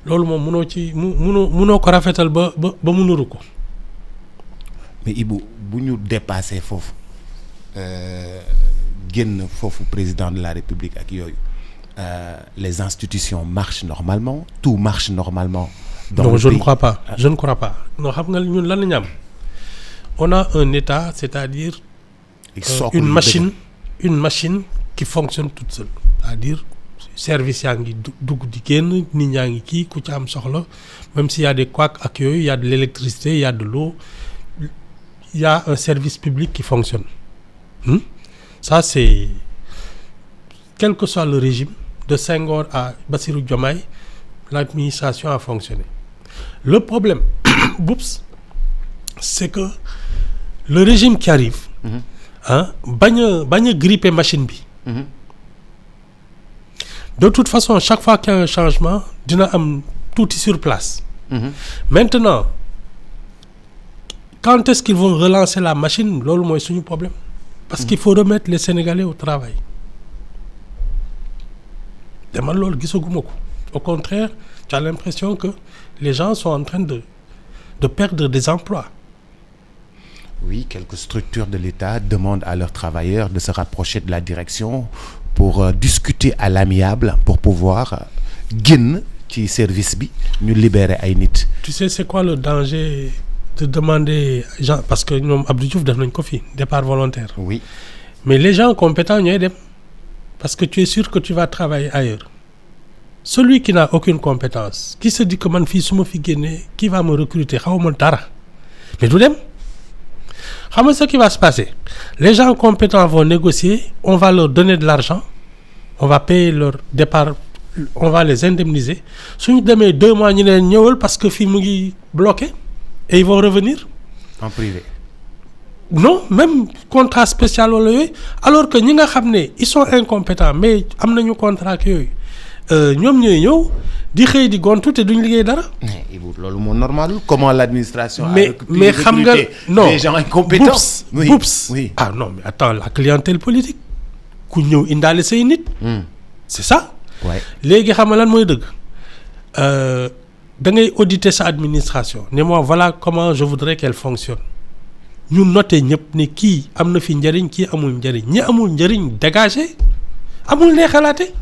loolu moom mënoo ko rafetal ba mu nuru ko. mais Ibou bu ñu dépassé foofu génn foofu président de la République ak yooyu les institutions marchent normalement, tout marche normalement. Non, je ne crois pas. Je ne crois pas. Non, xam nga ñun lan la ñu am. On a un État, c'est-à-dire une machine qui fonctionne toute seule. C'est-à-dire service yaa ngi dugg di génn, nit ñaa ngi kii ku ci am soxla, même s'il y a des couacs ak yooyu, il y a de l'électricité, il y a de l'eau, il y a un service public qui fonctionne. Ça c'est, quel que soit le régime, de Senghor à Bassirou Diomaye, l'administration a fonctionné. Le problème, c'est que le régime qui arrive, bañ a gripper machine bi. De toute façon, chaque fois qu'il y a un changement, dina am tuuti sur place. Maintenant, quand est-ce qu'ils vont relancer la machine? Loolu mooy suñu problème. Parce qu'il faut remettre les Sénégalais au travail. te man loolu gisaguma ko. Au contraire, tu as l'impression que les gens sont en train de perdre des emplois. Oui, quelques structures de l'État demandent à leurs travailleurs de se rapprocher de la direction pour discuter à l'amiable pour pouvoir génn ci service bi ñu libérer ay nit. Tu sais c'est quoi le danger de demander gens, parce que ñoom Abdou Diouf def nañ ko fi départ volontaire. Oui. Mais les gens compétents ñooy dem parce que tu es sûr que tu vas travailler ailleurs. Celui qui n'a aucune compétence, qui se dit que man fii su ma fi génnee qui va me recruter xawma dara, mais du dem. Xam nga ce qui va se passer? Les gens compétents vont négocier, on va leur donner de l'argent, on va payer leur départ, on va les indemniser. Suñu demee 2 mois ñu leen ñëwal parce que fii mu ngi bloqué et ils vont revenir. En privé. Non, même contrat spécial wala yooyu, alors que ñi nga xam ne ils sont incompétents mais am nañu contrat ak yooyu ñoom ñooy ñëw di xëy di gontu te duñ liggéey dara. Mais loolu moo normal. Comment l'administration mais xam nga non des gens incompétents. Oui. Ah non, mais attends, la clientèle politique ku ñëw indaale say nit. C'est ça. Ouais. Léegi xam nga lan mooy dëgg da ngay auditer sa administration ne moi voilà comment je voudrais qu'elle fonctionne. ñu noté ñëpp ne kii am na fi njëriñ kii amul njëriñ ñi amul njëriñ dégagé amul neexalaate.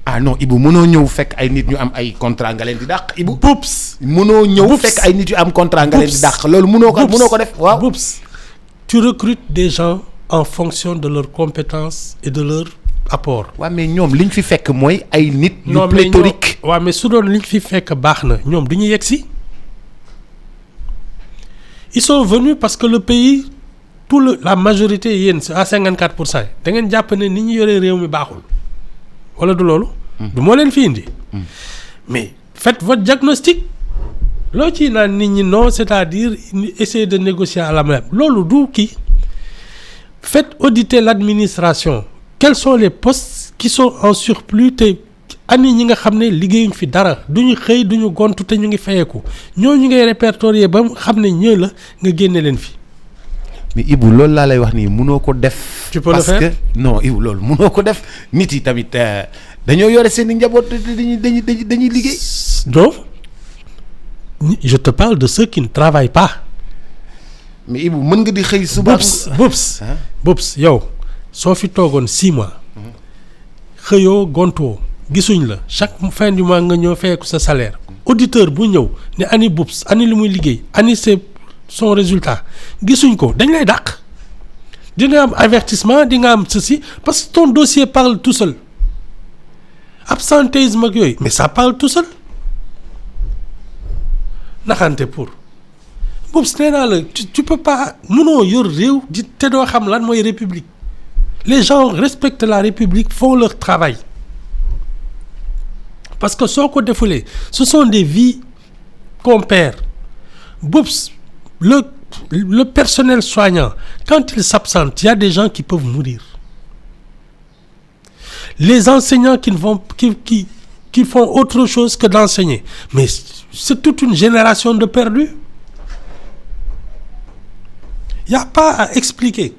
Ah non, Ibou mënoo ñëw fekk ay nit ñu am ay contrat nga leen di dàq Ibou. Boups mënoo ñëw fekk ay nit yu am contrat nga leen di dàq loolu mënoo ko def waaw. Boups tu recrutes des gens en fonction de leurs compétences et de leur apport. waaw mais ñoom liñ fi fekk mooy ay nit yu pléthorique. waaw mais su doon liñ fi fekk baax na ñoom du ñu yegg si ils sont venus parce que le pays la majorité yéen à 54% da ngeen jàpp ne ni ñu yoree réew mi baaxul wala du loolu. du moo leen fi indi. mais faites votre diagnostic. loo ciy naan nit ñi non c'est-à-dire essayer de négocier à l'amiable loolu du kii. Faites auditer l'administration. Quels sont les postes qui sont en surplus te ani ñi nga xam ne liggéeyuñ fi dara duñu xëy duñu gontu te ñu ngi fayeeku ñooñu ngay répertorier ba xam ne ñëw la nga génne leen fi. mais Ibou loolu laa lay wax nii mënoo ko def. tu peux parce le faire que non Ibou loolu mënoo ko def nit yi tamit dañoo yore seen i njaboot dañuy liggéey. donc je te parle de ceux qui ne travaillent pas. mais Ibou mën nga di xëy suba. Bubs yow soo fi toogoon 6 mois xëyoo gontoo gisuñ la chaque fin du mois nga ñëw feyeku sa salaire. auditeur bu ñëw ne ani Bubs ani li muy liggéey ani son résultat gisuñ ko dañ lay dàq. di nga am avertissement di nga am ceci parce que ton dossier parle tout seul absentéisme ak yooyu mais ça parle tout seul naxante pour. Bubs nee naa la tu peux pas mënoo yor réew di te doo xam lan mooy république les gens respectent la république font leur travail parce que soo ko defulee ce sont des vies qu'on perd. Bubs le personnel soignant quand il s'absente il y a des gens qui peuvent mourir. Les enseignants qui font autre chose que d'enseigner mais c'est toute une génération de perdus. Il n'y a pas à expliquer.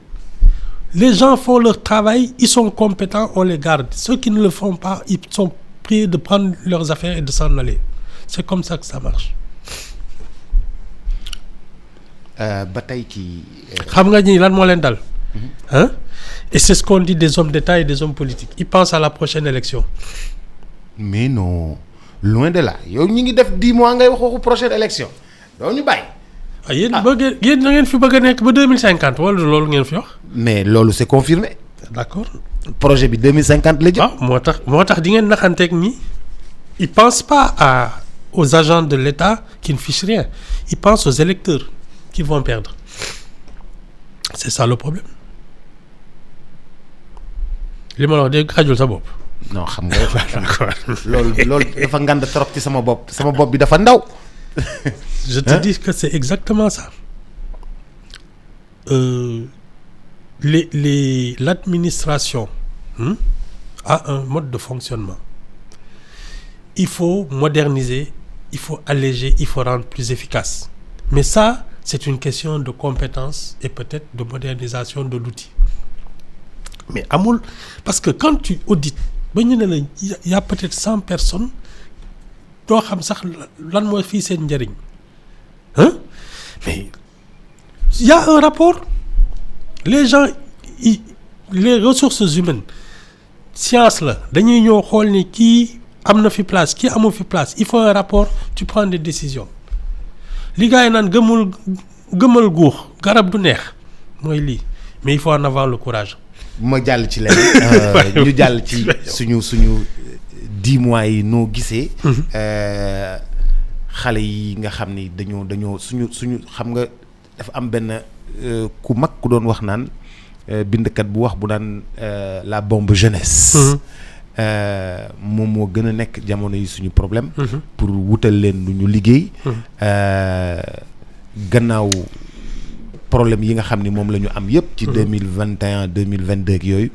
Les gens font leur travail, ils sont compétents, on les garde. Ceux qui ne le font pas, ils sont priés de prendre leurs affaires et de s'en aller. C'est comme ça que ça marche. ba tey ci. xam nga ñi lan moo leen dal. Hein? Et c'est ce qu'on dit des hommes d'État et des hommes politiques. Ils pensent à la prochaine élection. mais non loin de là yow ñu ngi def 10 mois ngay waxu prochaine élection doo ñu bàyyi. yéen na ngeen fi bëgg a nekk ba 2050 wala loolu ngeen fi wax. mais loolu c'est confirmé. D'accord. projet bi 2050 la jëm. moo tax di ngeen naxanteeg ñi. Ils pensent pas aux agents de l'État qui ne fichent rien. Ils pensent aux électeurs qui vont perdre. C'est ça le problème. li ma la wax dégg xajul sa bopp. non xam nga loolu dafa ngand trop ci sama bopp bi dafa ndaw. Je te dis que c'est exactement ça. L'administration a un mode de fonctionnement. Il faut moderniser, il faut alléger, il faut rendre plus efficace. Mais ça, c'est une question de compétence et peut-être de modernisation de l'outil. Mais amul, parce que quand tu audites, il y a peut-être 100 personnes doo xam sax lan mooy fii seen njëriñ mais il y a un rapport. Les gens les ressources humaines science la dañuy ñëw xool ni kii am na fi place kii amul fi place il faut un rapport tu prends des décisions. li gars yi naan gëmal guux garab du neex mooy lii mais il faut en avoir le courage. ma jàll ci leneen ñu jàll ci suñu 10 mois yi noo gisee. xale yi nga xam ni dañoo suñu xam nga dafa am benn ku mag ku doon wax naan bindkat bu wax bu naan la bombe jeunesse. moom moo gën a nekk jamono yi suñu problème. pour wutal leen lu ñu liggéey. gannaaw problème yi nga xam ni moom la ñu am yëpp. ci 2021 2022 ak yooyu.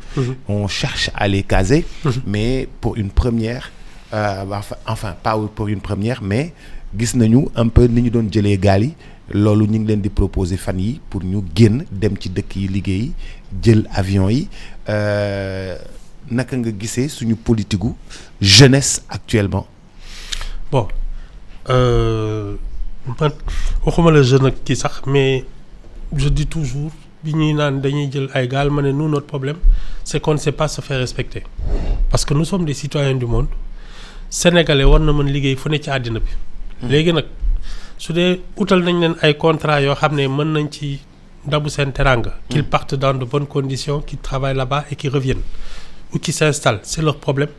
on cherche à les caser. mais pour une première enfin pas pour une première mais gis nañu un peu ni ñu doon jëlee gaal yi loolu ñu ngi leen di proposer fan yi pour ñu génn dem ci dëkk yi liggéey jël avion yi naka nga gisee suñu politique gu jeunesse actuellement. bon man waxuma la jeune ak kii sax mais je dis toujours bi ñuy naan dañuy jël ay gaal ma ne nous notre problème c'est qu'on ne sait pas se faire respecter parce que nous sommes des citoyens du monde sénégalais war na mën liggéey fu ne ci àddina bi. léegi nag su dee utal nañ leen ay contrat yoo xam ne mën nañ ci dabu seen teranga qu'ils partent dans de bonnes conditions qu'ils travaillent là-bas et qu'ils reviennent ou qu'ils s'installent c'est leur problème.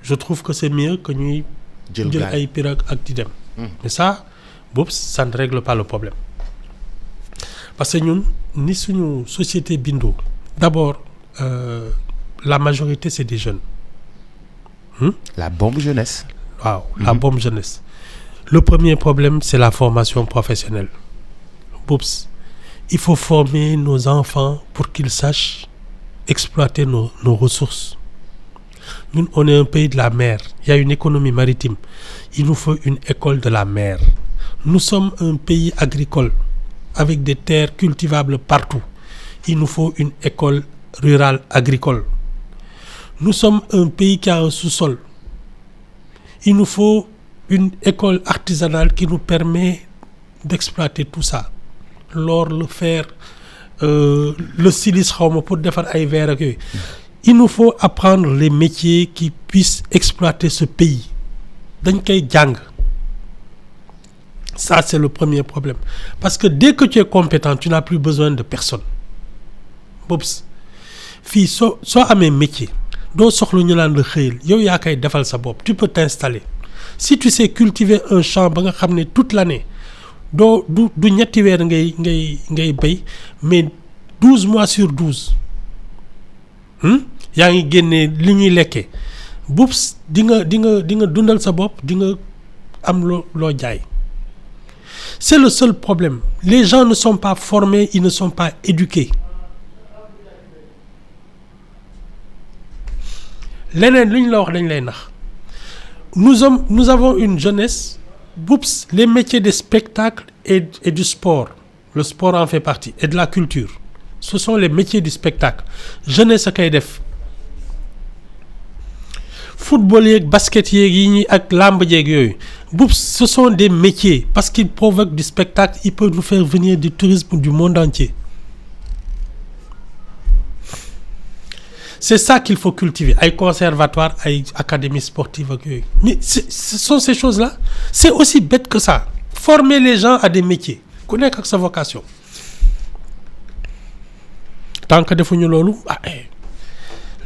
Je trouve que c'est mieux que ñuy jël ay pirogue ak di dem mais ça boobu ça ne règle pas le problème. parce que ñun ni suñu société bindoo d'abord la majorité c'est des jeunes. La bombe jeunesse. waaw la bombe jeunesse. Le premier problème c'est la formation professionnelle. Boops, il faut former nos enfants pour qu'ils sachent exploiter nos ressources. Nous, on est un pays de la mer. Il y a une économie maritime. Il nous faut une école de la mer. Nous sommes un pays agricole avec des terres cultivables partout. Il nous faut une école rurale agricole. Nous sommes un pays qui a un sous-sol. Il nous faut une école artisanale qui nous permet d'exploiter tout ça. L'or, le fer, le silice, pour faire des verres. Il nous faut apprendre les métiers qui puissent exploiter ce pays. Dañ koy jàng. Ça, c'est le premier problème. Parce que dès que tu es compétent, tu n'as plus besoin de personne. Boops. Fii soo amee métier doo soxla ñu naan la xëyal yow yaa koy defal sa bopp tu peux t'installer. Si tu sais cultiver un champ ba nga xam ne toute l'année du ñetti weer ngay béy mais 12 mois sur 12 yaa ngi génnee li ñuy lekkee boops di nga dundal sa bopp di nga am loo jaay. C'est le seul problème. Les gens ne sont pas formés, ils ne sont pas éduqués. Leneen lu ñu la wax dañ lay nax. Nous avons une jeunesse, boops, les métiers des spectacles et du sport. Le sport en fait partie et de la culture. Ce sont les métiers du spectacle. Jeunesse a koy def. Football yeeg basket yeeg yi ñi ak lamb yeeg yooyu boops ce sont des métiers parce qu'ils provoquent du spectacle, ils peuvent nous faire venir du tourisme du monde entier. C'est ça qu'il faut cultiver, ay conservatoire, ay académies sportives ak yooyu. Mais ce sont ces choses-là, c'est aussi bête que ça. Former les gens à des métiers ku nekk ak sa vocation. Tant que defuñu loolu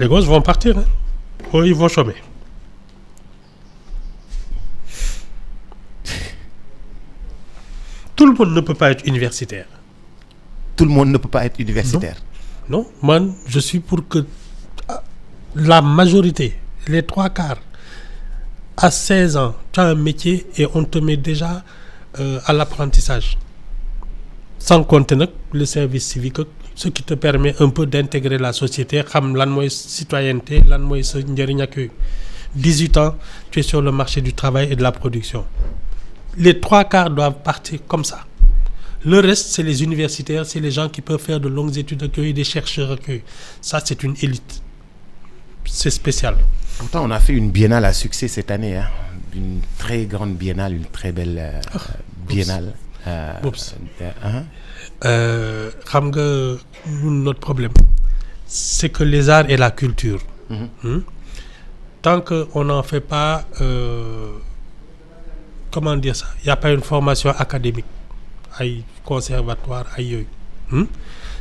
les gosses vont partir hein. Oh, ils vont chômer. Tout le monde ne peut pas être universitaire. Tout le monde ne peut pas être universitaire. Non, moi, je suis pour que la majorité, les 3/4, à 16 ans, tu as un métier et on te met déjà à l'apprentissage. Sans compter le service civique, ce qui te permet un peu d'intégrer la société, xam lan mooy citoyenneté, lan mooy sa njëriñ ak yooyu. 18 ans, tu es sur le marché du travail et de la production. Les 3/4 doivent partir comme ça. Le reste, c'est les universitaires, c'est les gens qui peuvent faire de longues études accueillies, des chercheurs accueillis. Ça, c'est une élite. C'est spécial. Pourtant, on a fait une biennale à succès cette année. Hein. Une très grande biennale, une très belle biennale. Oups. Xam nga notre problème, c'est que les arts et la culture, tant qu'on n'en fait pas, comment dire ça, il n'y a pas une formation académique, ay conservatoire, ay yooyu,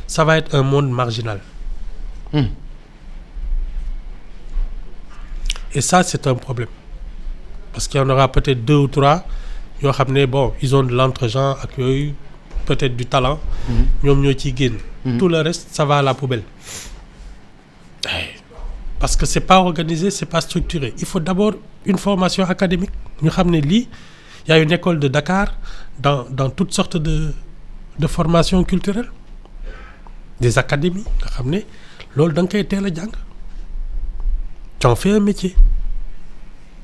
ça va être un monde marginal. Et ça, c'est un problème. Parce qu'il y en aura peut-être 2 ou 3, bon, ils ont de l'entre-gens, peut-être du talent, tout le reste, ça va à la poubelle. Parce que c'est pas organisé, c'est pas structuré. Il faut d'abord une formation académique. Il y a une école de Dakar dans toutes sortes de formations culturelles. Des académies. Tu en fais un métier.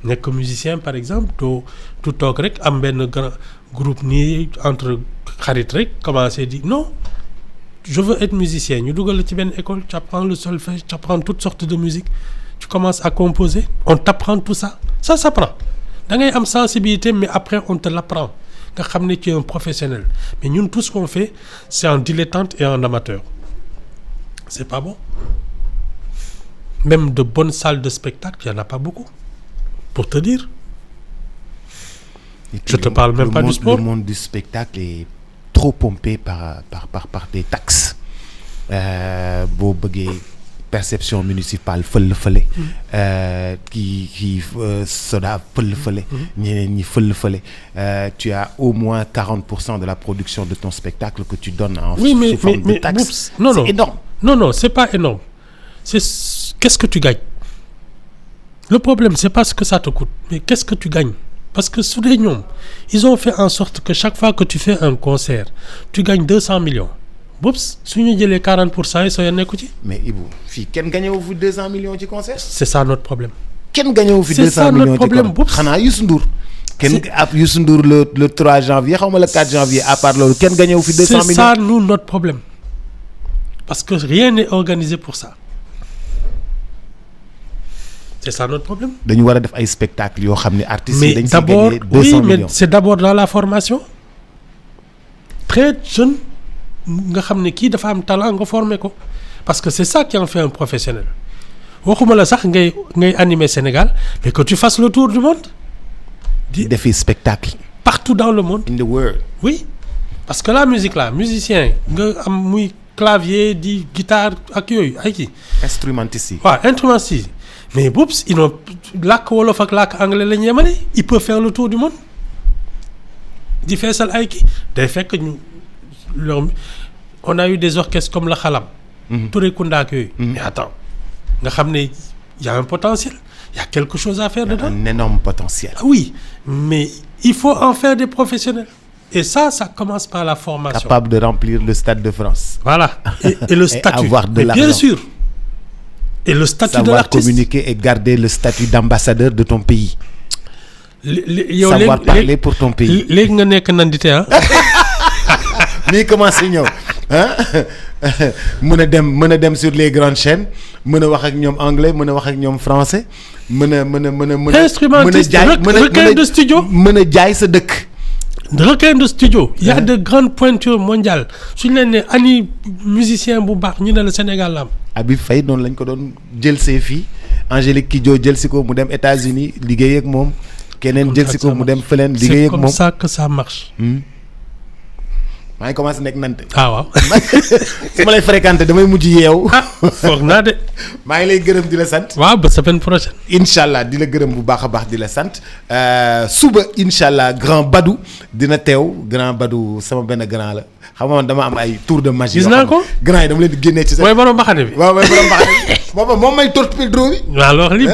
Nekk musicien par exemple, tu toog rek am benn grand groupe nii entre xarit rek commencer di non, je veux être musicien. Ñu dugal la ci benn école, tu apprends le solfège, tu apprends toutes sortes de musique, tu commences à composer, on t'apprend tout ça. Ça s'apprend. Da ngay am sensibilité mais après on te l'apprend. Nga xam ne tu es un professionnel. Mais ñun tout ce qu'on fait, c'est en dilettante et en amateur. C'est pas bon. Même de bonnes salles de spectacle, il n'y en a pas beaucoup. Pour te dire. Je te parle même pas du sport. Le monde du spectacle est trop pompé par des taxes. Boo bëggee perception municipale fële kii soda fële ñeneen ñi fële tu as au moins 40% de la production de ton spectacle que tu donnes en sous forme de taxe. C'est énorme. Non, c'est pas énorme. Qu'est-ce que tu gagnes? Le problème, c'est pas ce que ça te coûte, mais qu'est-ce que tu gagnes? Parce que sous les ñoom, ils ont fait en sorte que chaque fois que tu fais un concert, tu gagnes 200 millions. Boups, su ñu jëlee 40% yi soo yéen nekku ci. Mais Ibou fii kenn gagné wu fi 200 millions ci concert. C'est ça notre problème. Kenn gagné wu fi 200 millions ci concert. Xanaa Youssou Ndour. kenn ab Youssou Ndour le 3 janvier xaw ma le 4 janvier à part loolu kenn gagné wu fi 200 millions. C'est ça nous notre problème. Parce que rien n'est organisé pour ça. C'est ça notre problème. dañu war a def ay spectacles yoo xam ne artistes yi dañ si d'abord, gagné 200 millions. mais c'est d'abord dans la formation. Très jeune nga xam ne kii dafa am talent nga former ko parce que c'est ça qui en fait un professionnel. waxuma la sax ngay animer Sénégal mais que tu fasses le tour du monde. di defi spectacle. Partout dans le monde. In the world. Oui parce que la musique là musicien nga am muy clavier di guitare ak yooyu ay kii. Instrumentiste yi. waaw instrumentiste yi mais boops ils ont làkk wolof ak làkk anglais la ñu yemale ils peuvent faire le tour du monde di feesal ay kii day fekk ñu on a eu des orchestres comme la Xalam. Touré Kunda ak yooyu. Mais attends nga xam ne y a un potentiel y a quelque chose à faire dedans. Un énorme potentiel. Ah oui mais il faut en faire des professionnels et ça commence par la formation. Capable de remplir le Stade de France. Voilà et le statut. Avoir de l'argent. Bien sûr. Et le statut savoir de l'artiste. communiquer et garder le statut d'ambassadeur de ton pays. yow savoir parler pour ton pays. léegi nga nekk nandite ah. nii commencé ñëw mën a dem sur les grandes chaînes mën a wax ak ñoom anglais mën a wax ak ñoom français mën a instrumentiste requin de studio mën a jaay sa dëkk. requin de studio. Il y a de grandes pointures mondiales suñu leen ne ani musicien bu baax ñu ne la Sénégal la am. Habib Faye noonu lañ ko doon jël see fii Angélique Kidjo jël si ko mu dem États-Unis liggéey ak moom. keneen jël si ko mu dem fëleen liggéey ak moom. c'est comme ça que ça marche. maa ngi commencé nekk nante. ah waaw. su ma lay fréquenté damay mujj yeew. foog naa de. maa ngi lay gërëm di la sant. waaw ba semaine prochaine. incha allah di la gërëm bu baax a baax di la sant suba incha allah grand Badou dina teew grand Badou sama benn grand la xam nga man dama am ay tour de magie. gis naa ko grand yi dama leen di génnee ci sa. mooy borom mbaxane bi. waaw mooy borom mbaxane bi. booba moom may torpedo bi. waaw alors li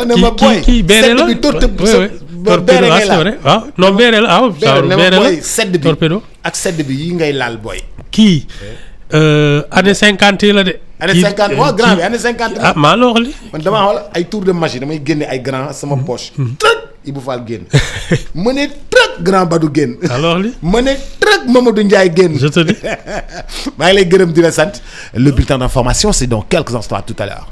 kii beere la torpedo ah c'est vrai waaw non beere la waaw. beere la sedd bi torpedo ak sedd bi yi ngay laal booy. kii année 50 yi la de. année 50 waaw grand bi année 50. ah maa la wax li man damaa xool ay tour de magie damay génne ay grand sama poche. trek Ibou Fall génn. ma ne trek grand Badou génn. alors li ma ne trek Mamadou Ndiaye génn. je te dis. maa ngi lay gërëm di la sant le bulletin d'information c'est dans quelques instants à tout à l'heure.